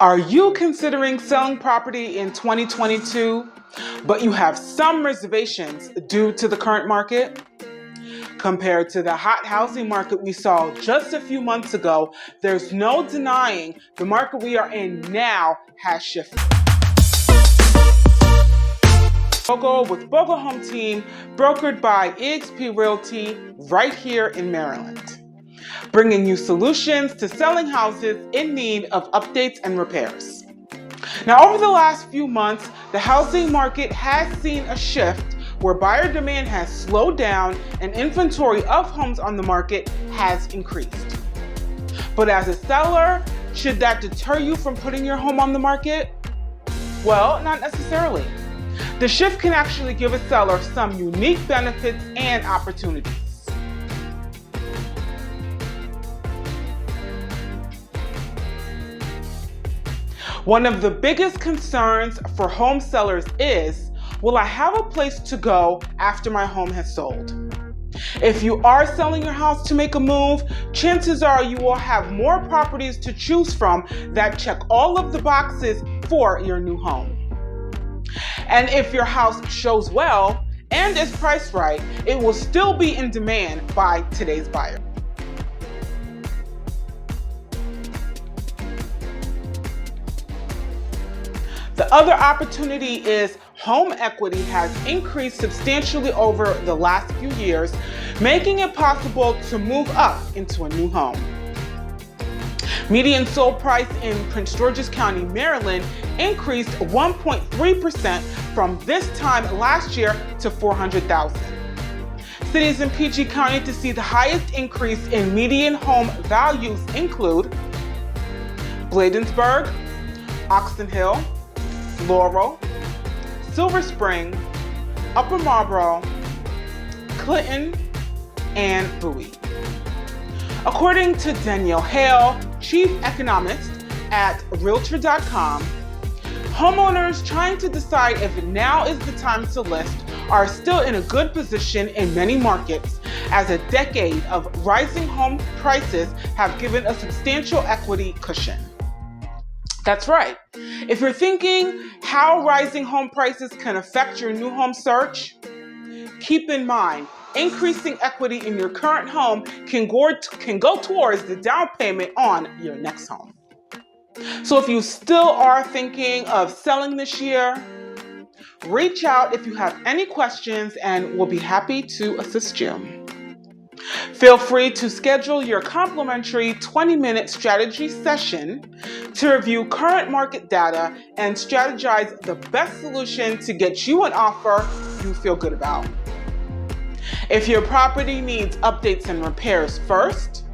Are you considering selling property in 2022, but you have some reservations due to the current market? Compared to the hot housing market we saw just a few months ago, there's no denying the market we are in now has shifted. Bogle with Bogle Home Team, brokered by eXp Realty right here in Maryland, bringing you solutions to selling houses in need of updates and repairs. Now, over the last few months, the housing market has seen a shift where buyer demand has slowed down and inventory of homes on the market has increased. But as a seller, should that deter you from putting your home on the market? Well, not necessarily. The shift can actually give a seller some unique benefits and opportunities. One of the biggest concerns for home sellers is, will I have a place to go after my home has sold? If you are selling your house to make a move, chances are you will have more properties to choose from that check all of the boxes for your new home. And if your house shows well and is priced right, it will still be in demand by today's buyer. The other opportunity is home equity has increased substantially over the last few years, making it possible to move up into a new home. Median sold price in Prince George's County, Maryland increased 1.3% from this time last year to $400,000. Cities in PG County to see the highest increase in median home values include Bladensburg, Oxon Hill, Laurel, Silver Spring, Upper Marlboro, Clinton, and Bowie. According to Danielle Hale, chief economist at Realtor.com, homeowners trying to decide if now is the time to list are still in a good position in many markets, as a decade of rising home prices have given a substantial equity cushion. That's right. If you're thinking how rising home prices can affect your new home search, keep in mind, increasing equity in your current home can go towards the down payment on your next home. So if you still are thinking of selling this year, reach out if you have any questions and we'll be happy to assist you. Feel free to schedule your complimentary 20-minute strategy session to review current market data and strategize the best solution to get you an offer you feel good about. If your property needs updates and repairs first,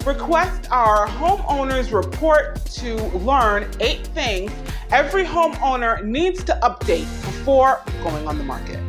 request our Homeowners report to learn 8 things every homeowner needs to update before going on the market.